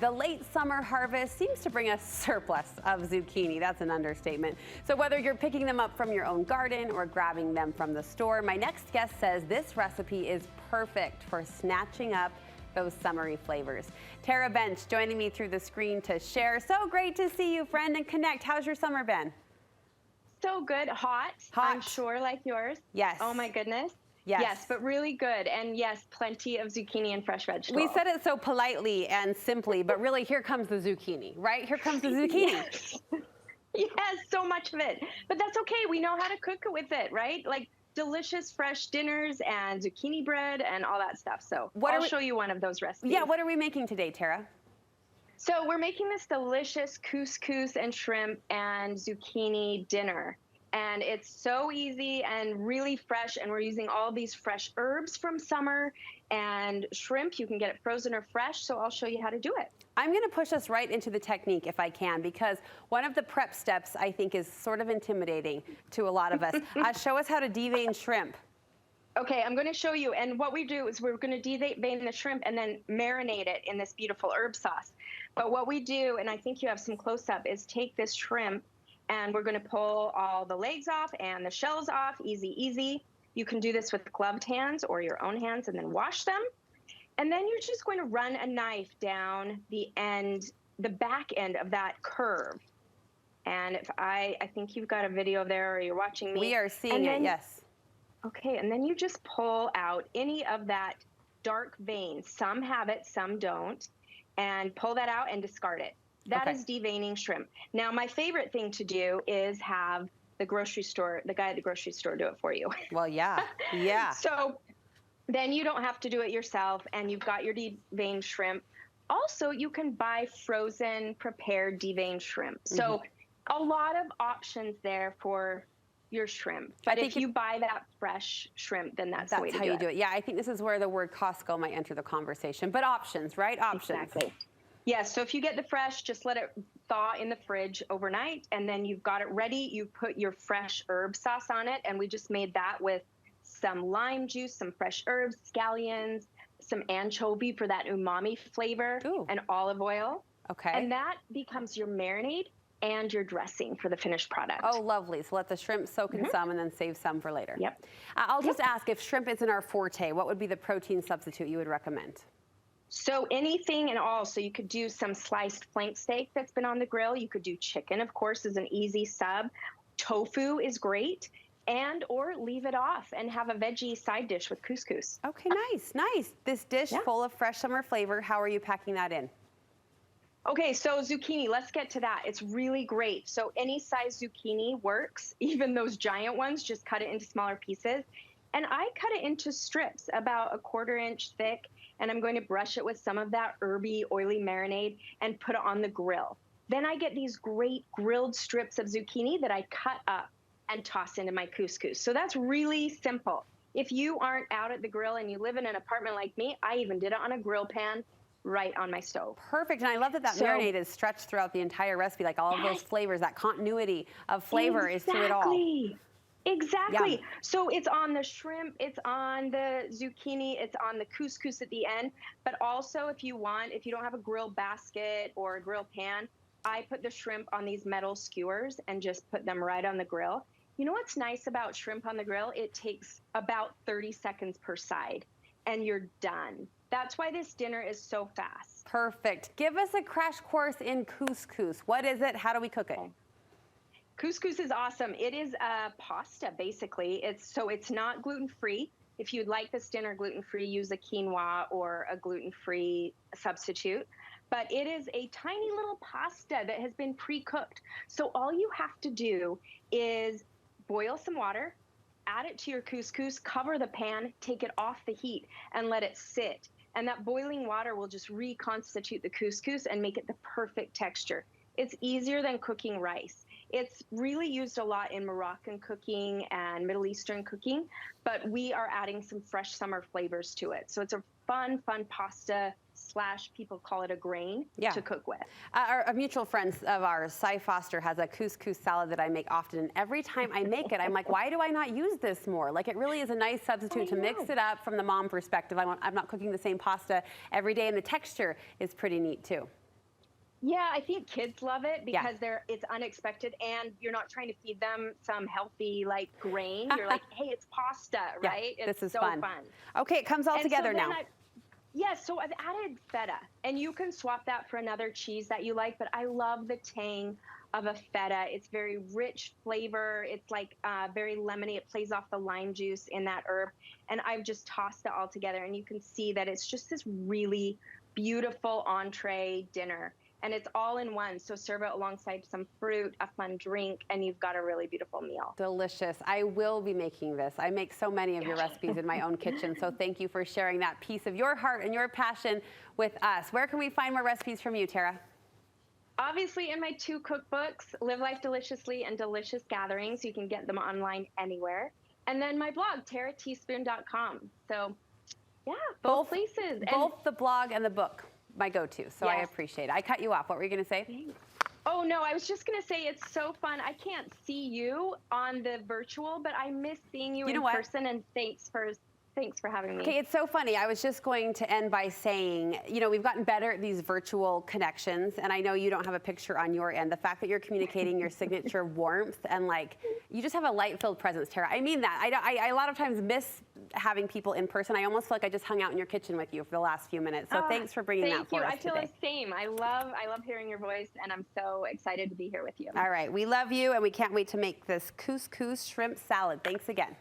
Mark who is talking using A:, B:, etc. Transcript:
A: The late summer harvest seems to bring a surplus of zucchini. That's an understatement. So whether you're picking them up from your own garden or grabbing them from the store, my next guest says this recipe is perfect for snatching up those summery flavors. Tara Bench joining me through the screen to share. So great to see you, friend, and connect. How's your summer been?
B: So good. Hot. I'm sure, like yours.
A: Yes.
B: Oh my goodness.
A: Yes.
B: Yes, but really good. And yes, plenty of zucchini and fresh vegetables.
A: We said it so politely and simply, but really here comes the zucchini, right? Here comes the zucchini.
B: Yes. Yes, so much of it. But that's okay. We know how to cook it with it, right? Like delicious fresh dinners and zucchini bread and all that stuff. So I'll show you one of those recipes.
A: Yeah, what are we making today, Tara?
B: So we're making this delicious couscous and shrimp and zucchini dinner. And it's so easy and really fresh, and we're using all these fresh herbs from summer, and shrimp, you can get it frozen or fresh, so I'll show you how to do it.
A: I'm going to push us right into the technique if I can, because one of the prep steps I think is sort of intimidating to a lot of us. Show us how to devein shrimp.
B: Okay, I'm going to show you, and what we do is we're going to devein the shrimp and then marinate it in this beautiful herb sauce. But what we do, and I think you have some close-up, is take this shrimp, and we're going to pull all the legs off and the shells off. Easy, easy. You can do this with gloved hands or your own hands and then wash them. And then you're just going to run a knife down the end, the back end of that curve. And if I think you've got a video there, or you're watching me.
A: We are seeing it, yes.
B: Okay, and then you just pull out any of that dark vein. Some have it, some don't. And pull that out and discard it. That is deveining shrimp. Now, my favorite thing to do is have the guy at the grocery store do it for you.
A: Well, yeah, yeah.
B: So then you don't have to do it yourself, and you've got your deveined shrimp. Also, you can buy frozen, prepared deveined shrimp. So a lot of options there for your shrimp. But if you buy that fresh shrimp, then that's the way to do it.
A: That's how you do it. Yeah, I think this is where the word Costco might enter the conversation. But options, right? Options.
B: Exactly. Yes, so if you get the fresh, just let it thaw in the fridge overnight, and then you've got it ready. You put your fresh herb sauce on it, and we just made that with some lime juice, some fresh herbs, scallions, some anchovy for that umami flavor, and olive oil.
A: Okay.
B: And that becomes your marinade and your dressing for the finished product.
A: Oh, lovely. So let the shrimp soak in some and then save some for later.
B: Yep.
A: I'll just ask, if shrimp isn't our forte, what would be the protein substitute you would recommend?
B: So anything and all. So you could do some sliced flank steak that's been on the grill. You could do chicken, of course, as an easy sub. Tofu is great. And or leave it off and have a veggie side dish with couscous.
A: Okay, nice, nice. This dish full of fresh summer flavor, how are you packing that in?
B: Okay, so zucchini, let's get to that. It's really great. So any size zucchini works, even those giant ones, just cut it into smaller pieces. And I cut it into strips about 1/4 inch thick, and I'm going to brush it with some of that herby, oily marinade and put it on the grill. Then I get these great grilled strips of zucchini that I cut up and toss into my couscous. So that's really simple. If you aren't out at the grill and you live in an apartment like me, I even did it on a grill pan right on my stove.
A: Perfect, and I love that marinade is stretched throughout the entire recipe, like all of those flavors, that continuity of flavor is through it all.
B: Exactly.
A: Yum.
B: So it's on the shrimp, it's on the zucchini, it's on the couscous at the end. But also, if you don't have a grill basket or a grill pan, I put the shrimp on these metal skewers and just put them right on the grill. You know what's nice about shrimp on the grill? It takes about 30 seconds per side, and you're done. That's why this dinner is so fast.
A: Perfect. Give us a crash course in couscous. What is it? How do we cook it?
B: Couscous is awesome. It is a pasta, basically. It's not gluten-free. If you'd like this dinner gluten-free, use a quinoa or a gluten-free substitute. But it is a tiny little pasta that has been pre-cooked. So all you have to do is boil some water, add it to your couscous, cover the pan, take it off the heat, and let it sit. And that boiling water will just reconstitute the couscous and make it the perfect texture. It's easier than cooking rice. It's really used a lot in Moroccan cooking and Middle Eastern cooking, but we are adding some fresh summer flavors to it. So it's a fun pasta / people call it a grain to cook with.
A: A mutual friend of ours, Cy Foster, has a couscous salad that I make often. And every time I make it, I'm like, why do I not use this more? Like, it really is a nice substitute to mix it up from the mom perspective. I'm not cooking the same pasta every day, and the texture is pretty neat too.
B: Yeah, I think kids love it because it's unexpected and you're not trying to feed them some healthy like grain. You're like, hey, it's pasta,
A: Yeah,
B: right?
A: this is
B: so
A: fun.
B: fun.
A: Okay, it comes all
B: And
A: together
B: so then
A: now.
B: Yes, so I've added feta, and you can swap that for another cheese that you like, but I love the tang of a feta. It's very rich flavor. It's like very lemony. It plays off the lime juice in that herb. And I've just tossed it all together, and you can see that it's just this really beautiful entree dinner. And it's all in one. So serve it alongside some fruit, a fun drink, and you've got a really beautiful meal.
A: Delicious. I will be making this. I make so many of your recipes in my own kitchen, so thank you for sharing that piece of your heart and your passion with us. Where can we find more recipes from you, Tara?
B: Obviously, in my 2 cookbooks, Live Life Deliciously and Delicious Gatherings. You can get them online anywhere. And then my blog, tarateaspoon.com. So, yeah, both places.
A: Both the blog and the book, my go-to, so I
B: Yes.
A: appreciate it. I cut you off. What were you going to say?
B: Thanks. Oh, no, I was just going to say it's so fun. I can't see you on the virtual, but I miss seeing you in person, and thanks for having me.
A: Okay, it's so funny. I was just going to end by saying, you know, we've gotten better at these virtual connections, and I know you don't have a picture on your end. The fact that you're communicating your signature warmth and like, you just have a light-filled presence, Tara. I mean that. I a lot of times miss having people in person. I almost feel like I just hung out in your kitchen with you for the last few minutes. So thanks for bringing that for us
B: today. I feel
A: today.
B: the same. I love hearing your voice, and I'm so excited to be here with you.
A: All right, we love you, and we can't wait to make this couscous shrimp salad. Thanks again.